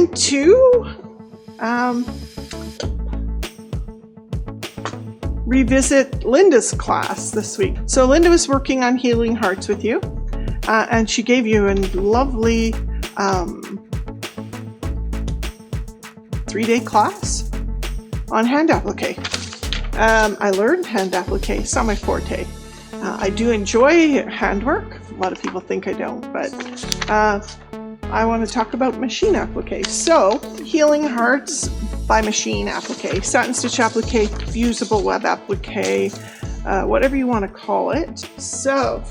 going to revisit Linda's class this week. So Linda was working on Healing Hearts with you, and she gave you a lovely 3-day class on hand applique. I learned hand applique, it's not my forte. I do enjoy handwork. A lot of people think I don't, but I want to talk about machine applique. So, Healing Hearts by machine applique, satin stitch applique, fusible web applique, whatever you want to call it. So,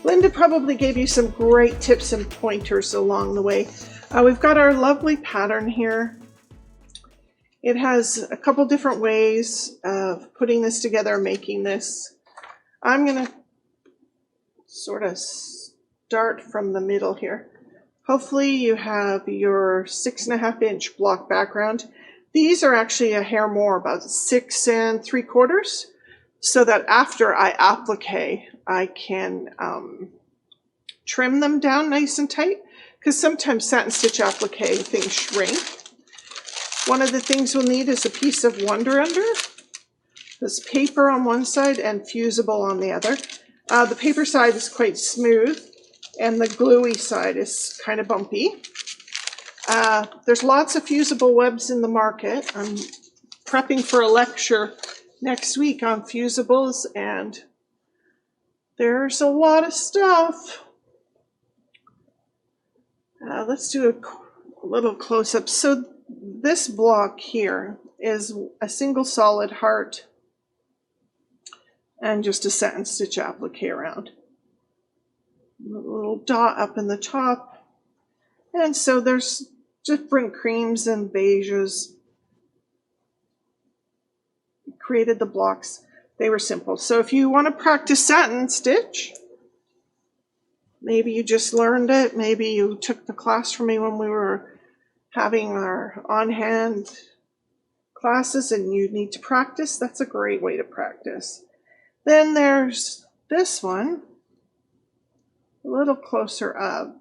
Linda probably gave you some great tips and pointers along the way. We've got our lovely pattern here. It has a couple different ways of putting this together, making this. I'm going to sort of start from the middle here. Hopefully you have your 6.5 inch block background. These are actually a hair more, about 6 3/4, so that after I applique, I can trim them down nice and tight, because sometimes satin stitch applique things shrink. One of the things we'll need is a piece of Wonder Under. There's paper on one side and Fusible on the other. The paper side is quite smooth, and the gluey side is kind of bumpy. There's lots of fusible webs in the market. I'm prepping for a lecture next week on fusibles, and there's a lot of stuff. Let's do a little close-up. So this block here is a single solid heart and just a satin stitch applique around. A little dot up in the top. And so there's different creams and beiges. Created the blocks. They were simple. So if you want to practice satin stitch, maybe you just learned it, maybe you took the class from me when we were having our on-hand classes and you need to practice, that's a great way to practice. Then there's this one, a little closer up.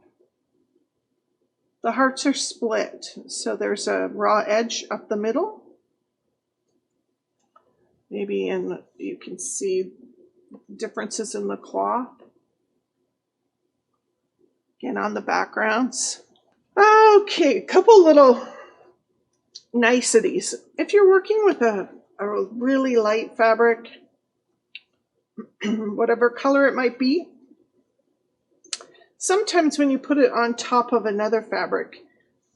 The hearts are split, so there's a raw edge up the middle. Maybe you can see differences in the cloth. Again, on the backgrounds. Okay, a couple little niceties. If you're working with a really light fabric, whatever color it might be, sometimes when you put it on top of another fabric,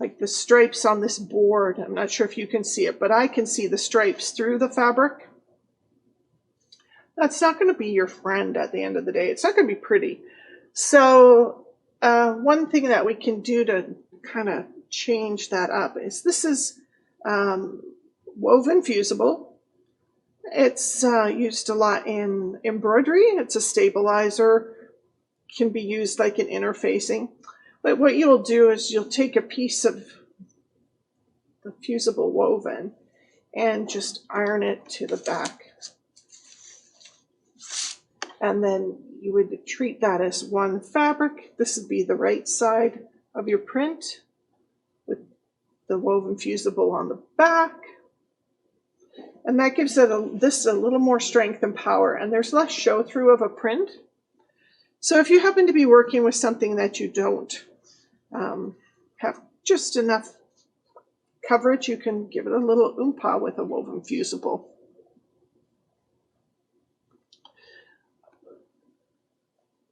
like the stripes on this board, I'm not sure if you can see it, but I can see the stripes through the fabric. That's not going to be your friend at the end of the day. It's not going to be pretty. So one thing that we can do to kind of change that up is this is woven fusible. It's used a lot in embroidery. It's a stabilizer, can be used like in interfacing. But what you'll do is you'll take a piece of the fusible woven and just iron it to the back. And then you would treat that as one fabric. This would be the right side of your print with the woven fusible on the back. And that gives it this a little more strength and power, and there's less show through of a print. So if you happen to be working with something that you don't have just enough coverage, you can give it a little oompah with a woven fusible.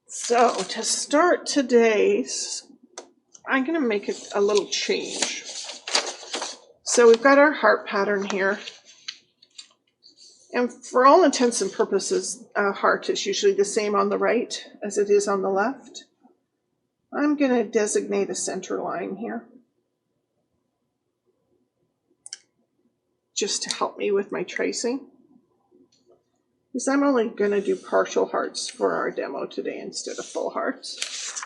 So to start today's, I'm going to make a little change. So we've got our heart pattern here. And for all intents and purposes, a heart is usually the same on the right as it is on the left. I'm going to designate a center line here, just to help me with my tracing, because I'm only going to do partial hearts for our demo today instead of full hearts.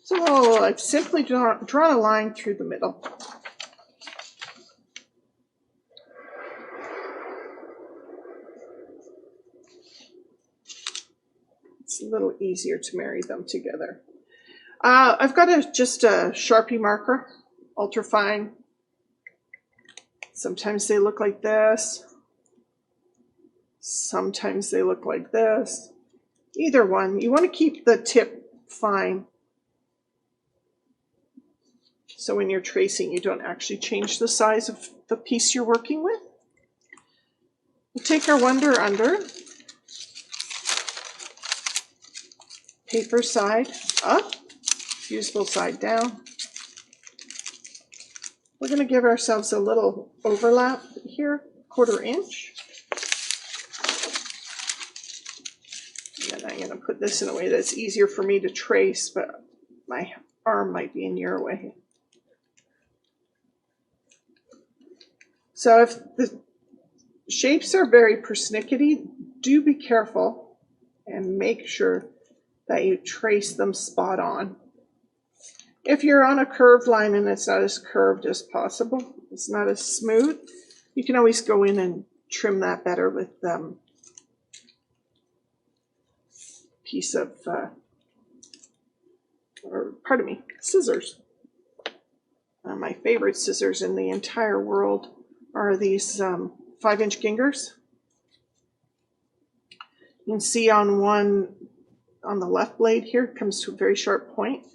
So I've simply drawn a line through the middle. It's a little easier to marry them together. I've got just a Sharpie marker, ultra fine, Sometimes they look like this. Sometimes they look like this. Either one. You want to keep the tip fine. So when you're tracing, you don't actually change the size of the piece you're working with. We'll take our Wonder Under. Paper side up. Fusible side down. We're going to give ourselves a little overlap here, 1/4 inch. And I'm going to put this in a way that's easier for me to trace, but my arm might be in your way. So if the shapes are very persnickety, do be careful and make sure that you trace them spot on. If you're on a curved line and it's not as curved as possible, it's not as smooth, you can always go in and trim that better with piece of, scissors. My favorite scissors in the entire world are these 5-inch gingers. You can see on the left blade here, it comes to a very sharp point,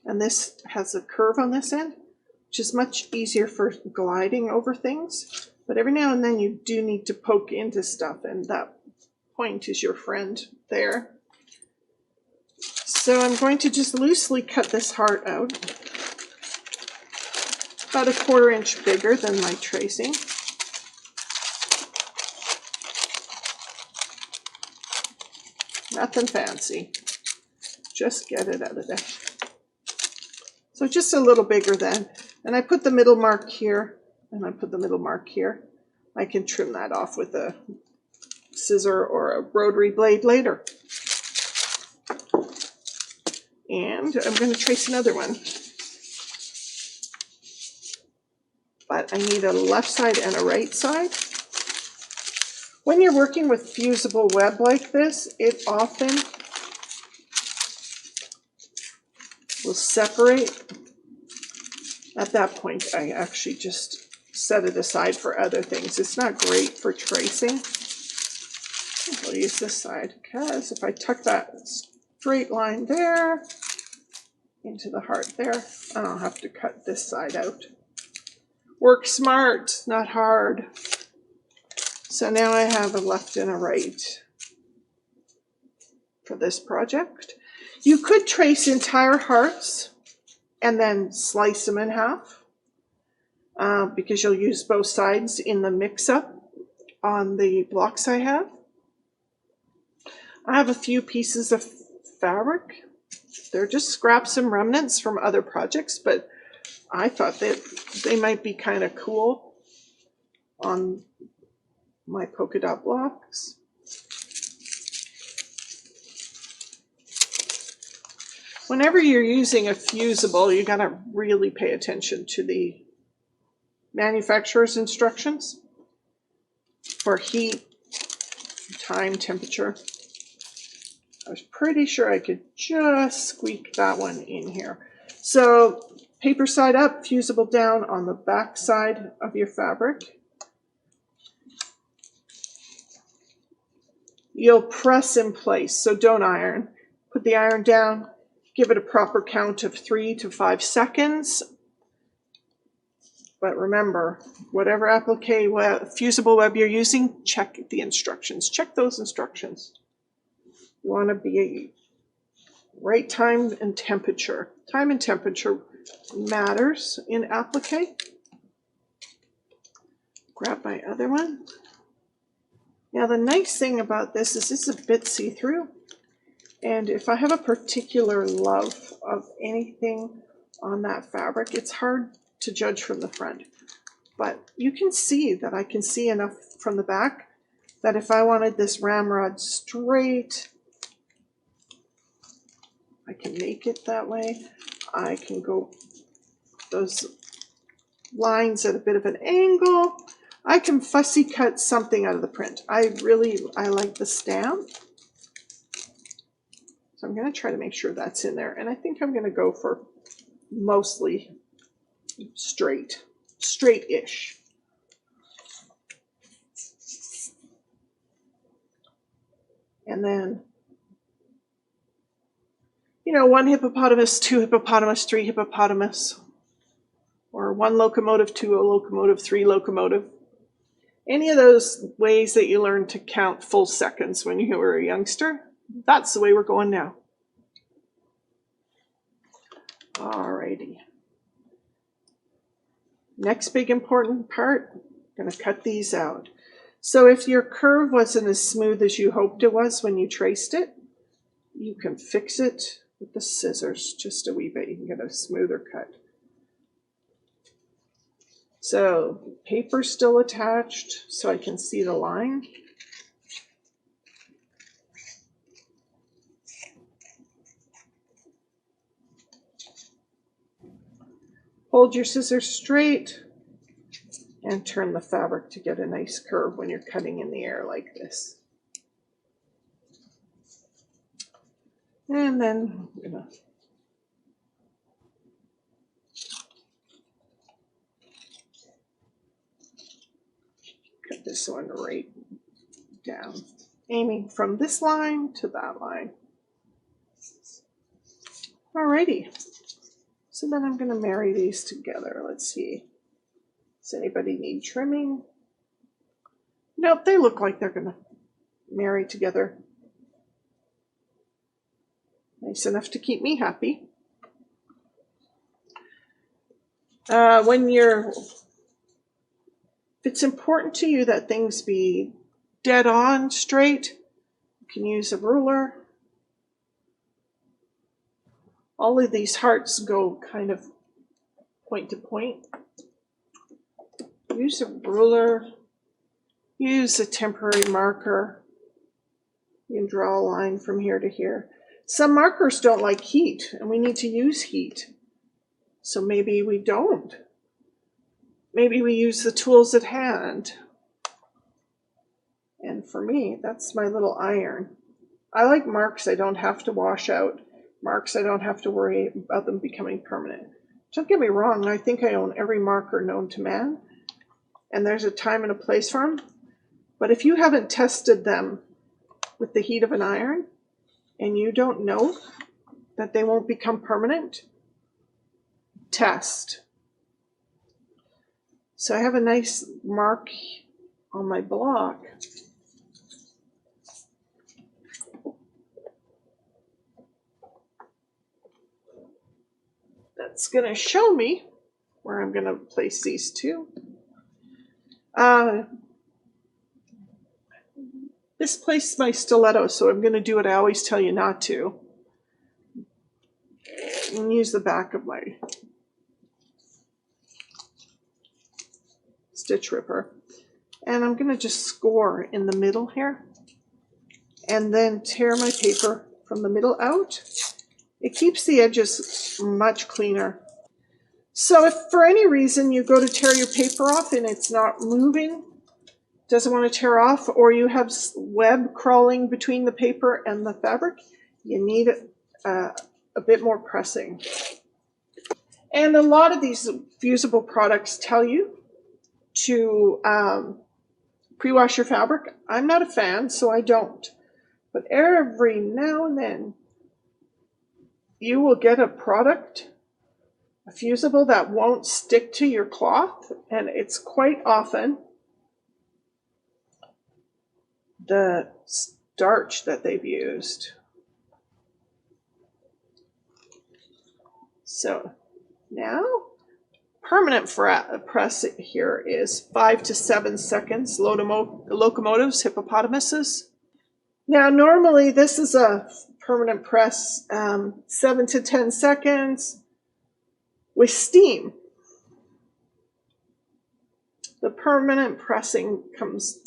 and this has a curve on this end, which is much easier for gliding over things. But every now and then you do need to poke into stuff, and that point is your friend there. So I'm going to just loosely cut this heart out, about a 1/4 inch bigger than my tracing. Nothing fancy, just get it out of there. So just a little bigger then, and I put the middle mark here, and I put the middle mark here. I can trim that off with a scissor or a rotary blade later. And I'm going to trace another one. But I need a left side and a right side. When you're working with fusible web like this, it often will separate. At that point, I actually just set it aside for other things. It's not great for tracing. I'll use this side because if I tuck that straight line there into the heart there, I don't have to cut this side out. Work smart, not hard. So now I have a left and a right for this project. You could trace entire hearts and then slice them in half because you'll use both sides in the mix-up on the blocks I have. I have a few pieces of fabric. They're just scraps and remnants from other projects, but I thought that they might be kind of cool on my polka dot blocks. Whenever you're using a fusible, you gotta really pay attention to the manufacturer's instructions for heat, time, temperature. I was pretty sure I could just squeak that one in here. So paper side up, fusible down on the back side of your fabric. You'll press in place, so don't iron. Put the iron down, give it a proper count of 3 to 5 seconds. But remember, whatever applique fusible web you're using, check the instructions. Check those instructions. You want to be right time and temperature. Time and temperature matters in applique. Grab my other one. Now the nice thing about this is it's a bit see-through. And if I have a particular love of anything on that fabric, it's hard to judge from the front. But you can see that I can see enough from the back that if I wanted this ramrod straight, I can make it that way. I can go those lines at a bit of an angle. I can fussy cut something out of the print. I like the stamp. So I'm going to try to make sure that's in there. And I think I'm going to go for mostly straight-ish. And then, you know, 1 hippopotamus, 2 hippopotamus, 3 hippopotamus, or 1 locomotive, 2 locomotive, 3 locomotive. Any of those ways that you learn to count full seconds when you were a youngster, that's the way we're going now. Alrighty. Next big important part, I'm going to cut these out. So if your curve wasn't as smooth as you hoped it was when you traced it, you can fix it with the scissors just a wee bit. You can get a smoother cut. So paper's still attached so I can see the line. Hold your scissors straight and turn the fabric to get a nice curve when you're cutting in the air like this. And then I'm gonna cut this one right down, aiming from this line to that line. Alrighty, so then I'm going to marry these together. Let's see, does anybody need trimming? Nope, they look like they're going to marry together. Nice enough to keep me happy. If it's important to you that things be dead on straight, you can use a ruler. All of these hearts go kind of point to point. Use a ruler, use a temporary marker. You can draw a line from here to here. Some markers don't like heat, and we need to use heat. So maybe we don't. Maybe we use the tools at hand. And for me, that's my little iron. I like marks I don't have to wash out, marks I don't have to worry about them becoming permanent. Don't get me wrong, I think I own every marker known to man, and there's a time and a place for them. But if you haven't tested them with the heat of an iron, and you don't know that they won't become permanent, test. So I have a nice mark on my block. That's going to show me where I'm going to place these two. This places my stiletto, so I'm going to do what I always tell you not to. And use the back of my stitch ripper. And I'm going to just score in the middle here. And then tear my paper from the middle out. It keeps the edges much cleaner. So if for any reason you go to tear your paper off and it's not moving, doesn't want to tear off, or you have web crawling between the paper and the fabric, you need a bit more pressing. And a lot of these Fusible products tell you to pre-wash your fabric. I'm not a fan, so I don't. But every now and then, you will get a product, a Fusible, that won't stick to your cloth, and it's quite often the starch that they've used. So now, permanent press here is 5 to 7 seconds, locomotives, hippopotamuses. Now normally this is a permanent press, 7 to 10 seconds with steam. The permanent pressing comes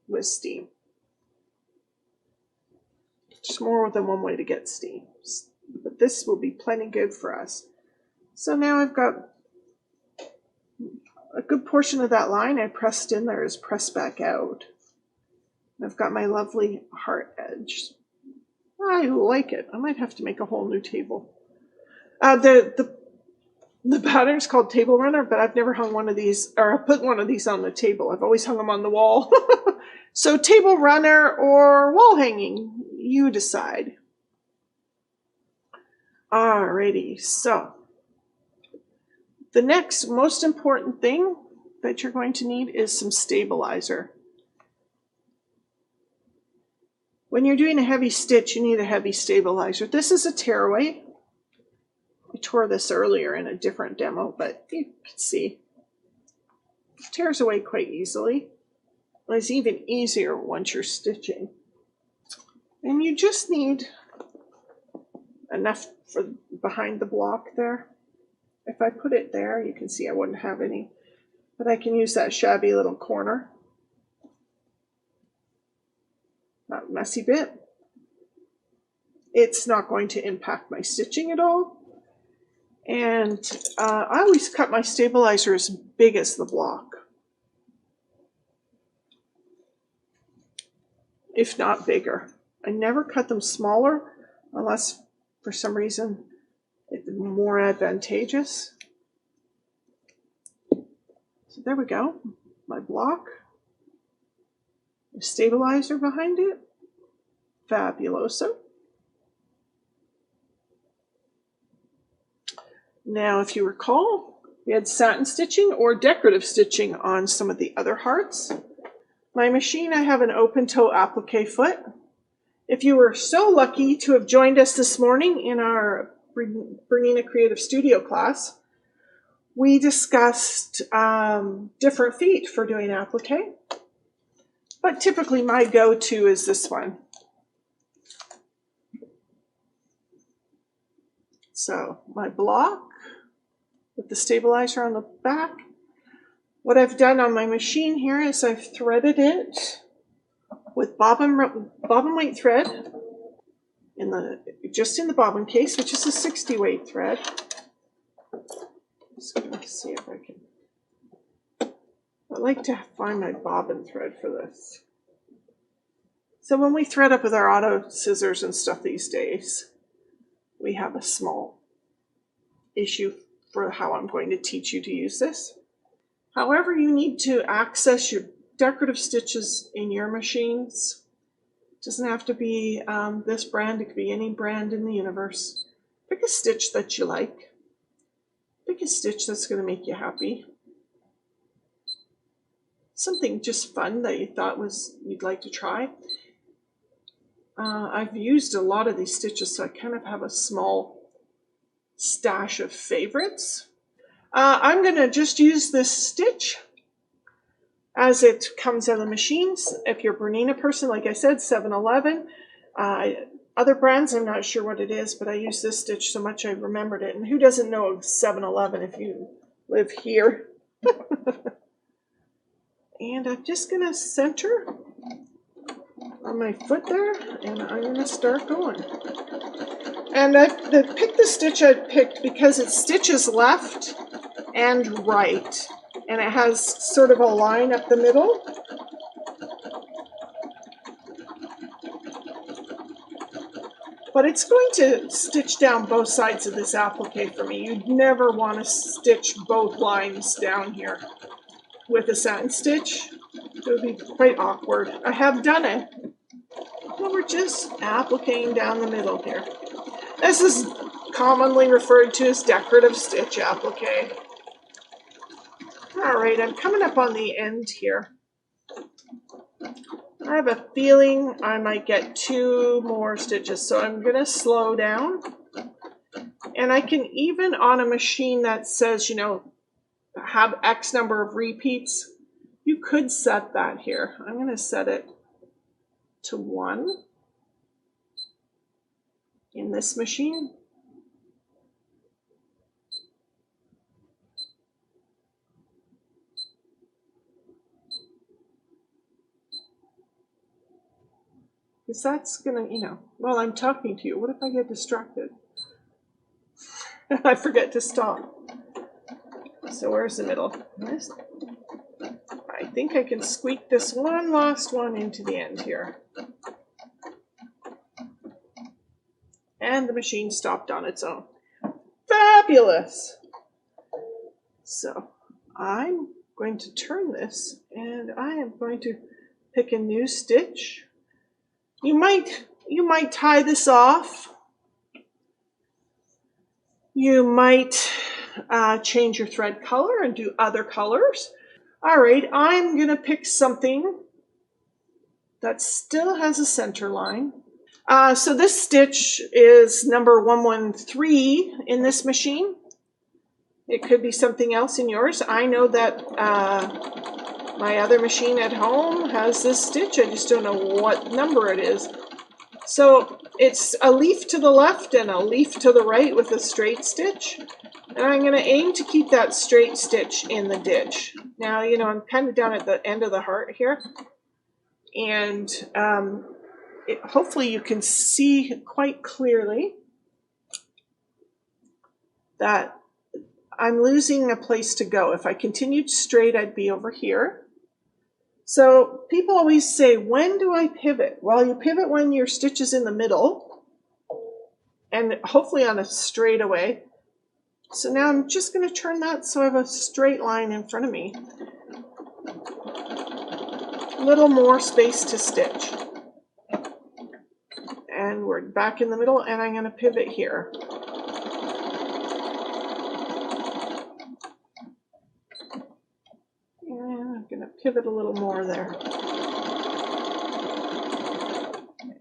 with steam. There's more than one way to get steam, but this will be plenty good for us. So now I've got a good portion of that line I pressed in there is pressed back out. I've got my lovely heart edge. I like it. I might have to make a whole new table. The pattern's called Table Runner, but I've never hung one of these, or put one of these on the table. I've always hung them on the wall. So table runner or wall hanging, you decide. Alrighty, so the next most important thing that you're going to need is some stabilizer. When you're doing a heavy stitch, you need a heavy stabilizer. This is a tearaway. I tore this earlier in a different demo, but you can see it tears away quite easily. It's even easier once you're stitching. And you just need enough for behind the block there. If I put it there, you can see I wouldn't have any, but I can use that shabby little corner. That messy bit. It's not going to impact my stitching at all. And I always cut my stabilizer as big as the block, if not bigger. I never cut them smaller unless for some reason it's more advantageous. So there we go, my block, the stabilizer behind it, fabuloso. Now, if you recall, we had satin stitching or decorative stitching on some of the other hearts. My machine, I have an open toe applique foot. If you were so lucky to have joined us this morning in our Bringing a Creative Studio class, we discussed different feet for doing applique. But typically my go-to is this one. So my block with the stabilizer on the back. What I've done on my machine here is I've threaded it with bobbin weight thread just in the bobbin case, which is a 60 weight thread. Just gonna see if I can. I like to find my bobbin thread for this. So when we thread up with our auto scissors and stuff these days, we have a small issue for how I'm going to teach you to use this. However, you need to access your decorative stitches in your machines. It doesn't have to be this brand, it could be any brand in the universe. Pick a stitch that you like. Pick a stitch that's going to make you happy. Something just fun that you thought you'd like to try. I've used a lot of these stitches, so I kind of have a small stash of favorites. I'm going to just use this stitch as it comes out of the machines. If you're a Bernina person, like I said, 7-Eleven. Other brands, I'm not sure what it is, but I use this stitch so much I remembered it. And who doesn't know 7-Eleven if you live here? And I'm just going to center on my foot there, and I'm going to start going. And I've picked the stitch I picked because it stitches left and right, and it has sort of a line up the middle. But it's going to stitch down both sides of this applique for me. You'd never want to stitch both lines down here with a satin stitch. It would be quite awkward. I have done it. But we're just appliquing down the middle here. This is commonly referred to as decorative stitch applique. All right, I'm coming up on the end here. I have a feeling I might get 2 more stitches, so I'm going to slow down. And I can even on a machine that says, you know, have X number of repeats, you could set that here. I'm going to set it to 1 in this machine. Because that's going to, you know, while I'm talking to you, what if I get distracted? I forget to stop. So where's the middle? I think I can squeak this one last one into the end here. And the machine stopped on its own. Fabulous! So I'm going to turn this, and I am going to pick a new stitch. You might tie this off. You might change your thread color and do other colors. All right, I'm gonna pick something that still has a center line. So this stitch is number 113 in this machine. It could be something else in yours. I know that my other machine at home has this stitch. I just don't know what number it is. So it's a leaf to the left and a leaf to the right with a straight stitch. And I'm going to aim to keep that straight stitch in the ditch. Now, you know, I'm kind of down at the end of the heart here. And hopefully you can see quite clearly that I'm losing a place to go. If I continued straight, I'd be over here. So people always say, when do I pivot? Well, you pivot when your stitch is in the middle and hopefully on a straightaway. So now I'm just going to turn that so I have a straight line in front of me. A little more space to stitch. And we're back in the middle, and I'm going to pivot here. And I'm going to pivot a little more there.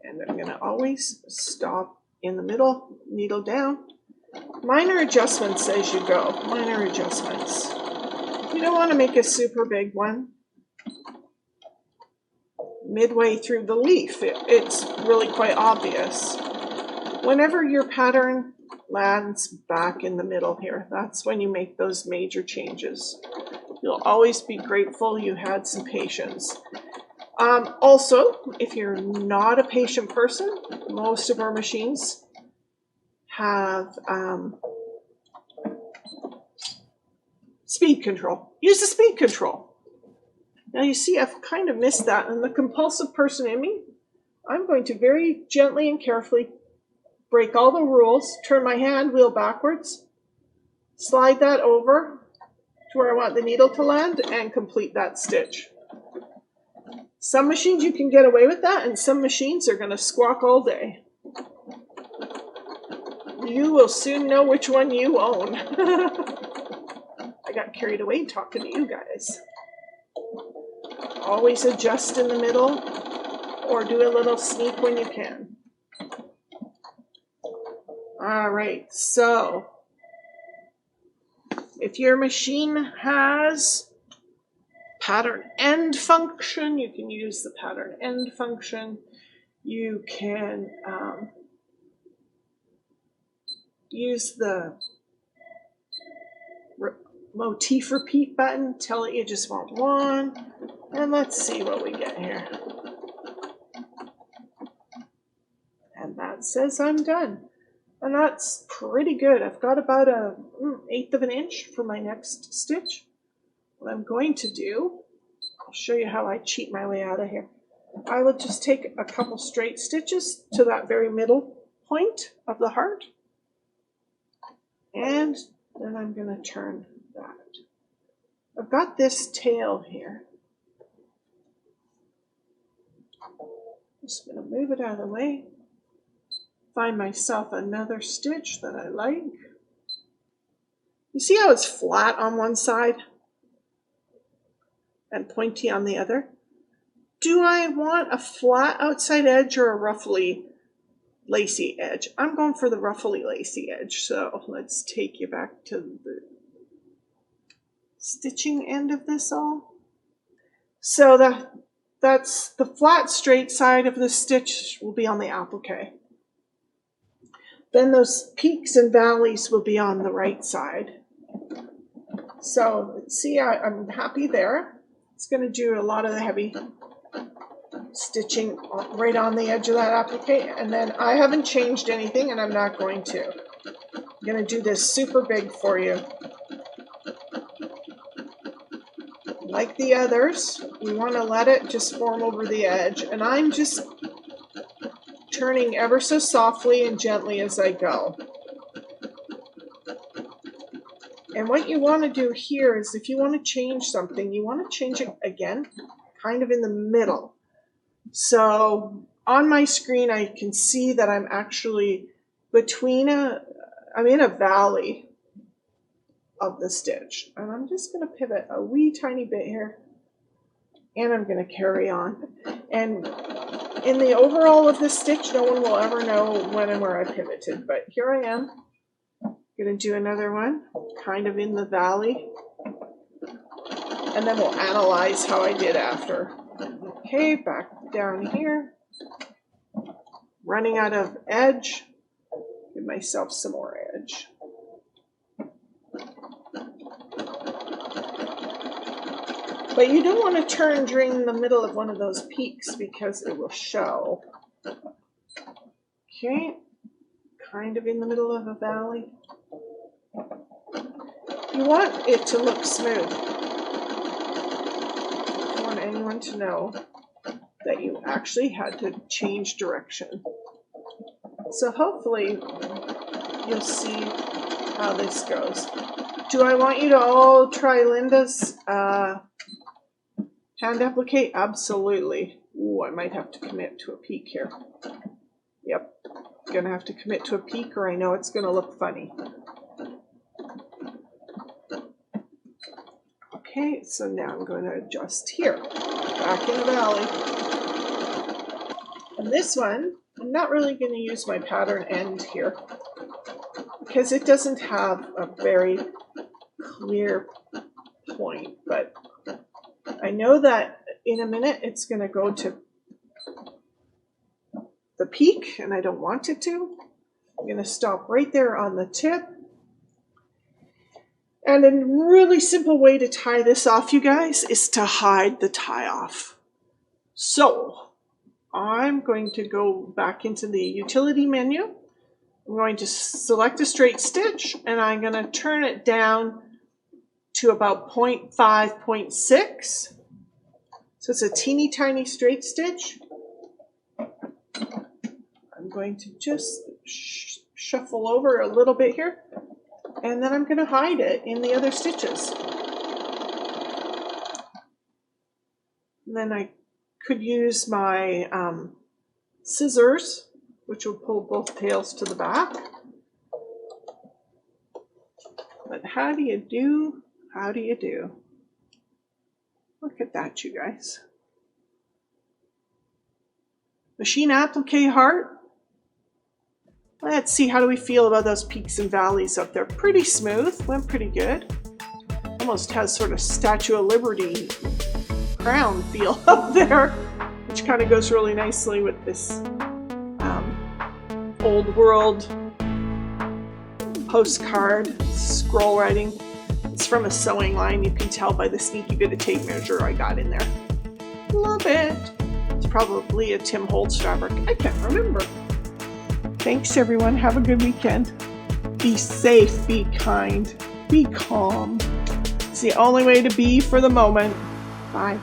And I'm going to always stop in the middle, needle down. Minor adjustments as you go, minor adjustments. You don't want to make a super big one midway through the leaf. It's really quite obvious. Whenever your pattern lands back in the middle here, that's when you make those major changes. You'll always be grateful you had some patience. Also, if you're not a patient person, most of our machines have speed control. Use the speed control. Now you see I've kind of missed that, and the compulsive person in me, I'm going to very gently and carefully break all the rules, turn my hand wheel backwards, slide that over to where I want the needle to land, and complete that stitch. Some machines you can get away with that, and some machines are going to squawk all day. You will soon know which one you own. I got carried away talking to you guys. Always adjust in the middle or do a little sneak when you can. All right, so if your machine has pattern end function, you can use the pattern end function. You can use the motif repeat button, tell it you just want one, and let's see what we get here. And that says I'm done. And that's pretty good. I've got about an 1/8 of an inch for my next stitch. What I'm going to do, I'll show you how I cheat my way out of here. I will just take a couple straight stitches to that very middle point of the heart. And then I'm going to turn that. I've got this tail here. Just going to move it out of the way. Find myself another stitch that I like. You see how it's flat on one side and pointy on the other? Do I want a flat outside edge or a roughly lacy edge? I'm going for the roughly lacy edge, so let's take you back to the stitching end of this all. So that's the flat straight side of the stitch will be on the applique. Then those peaks and valleys will be on the right side. So see, I'm happy there. It's going to do a lot of the heavy stitching right on the edge of that applique, and then I haven't changed anything, and I'm not going to. I'm going to do this super big for you. Like the others, we want to let it just form over the edge, and I'm just turning ever so softly and gently as I go. And what you want to do here is if you want to change something, you want to change it again kind of in the middle. So on my screen, I can see that I'm actually I'm in a valley of the stitch. And I'm just going to pivot a wee tiny bit here. And I'm going to carry on. And in the overall of this stitch, no one will ever know when and where I pivoted. But here I am. Going to do another one, kind of in the valley. And then we'll analyze how I did after. Okay, back down here. Running out of edge. Give myself some more edge. But you don't want to turn during the middle of one of those peaks because it will show. Okay, kind of in the middle of a valley. You want it to look smooth. You don't want anyone to know that you actually had to change direction. So hopefully you'll see how this goes. Do I want you to all try Linda's hand applique? Absolutely. Ooh, I might have to commit to a peak here. Yep, gonna have to commit to a peak or I know it's gonna look funny. Okay, so now I'm going to adjust here, back in the valley. And this one, I'm not really going to use my pattern end here because it doesn't have a very clear point, but I know that in a minute it's going to go to the peak and I don't want it to. I'm going to stop right there on the tip. And a really simple way to tie this off, you guys, is to hide the tie off. So I'm going to go back into the utility menu. I'm going to select a straight stitch and I'm going to turn it down to about 0.5, 0.6. So it's a teeny tiny straight stitch. I'm going to just shuffle over a little bit here. And then I'm going to hide it in the other stitches. And then I could use my scissors, which will pull both tails to the back. But how do you do? How do you do? Look at that, you guys. Machine applique heart. Let's see, how do we feel about those peaks and valleys up there? Pretty smooth, went pretty good. Almost has sort of Statue of Liberty crown feel up there, which kind of goes really nicely with this old world postcard scroll writing. It's from a sewing line. You can tell by the sneaky bit of tape measure I got in there. Love it. It's probably a Tim Holtz fabric. I can't remember. Thanks, everyone. Have a good weekend. Be safe, be kind, be calm. It's the only way to be for the moment. Bye.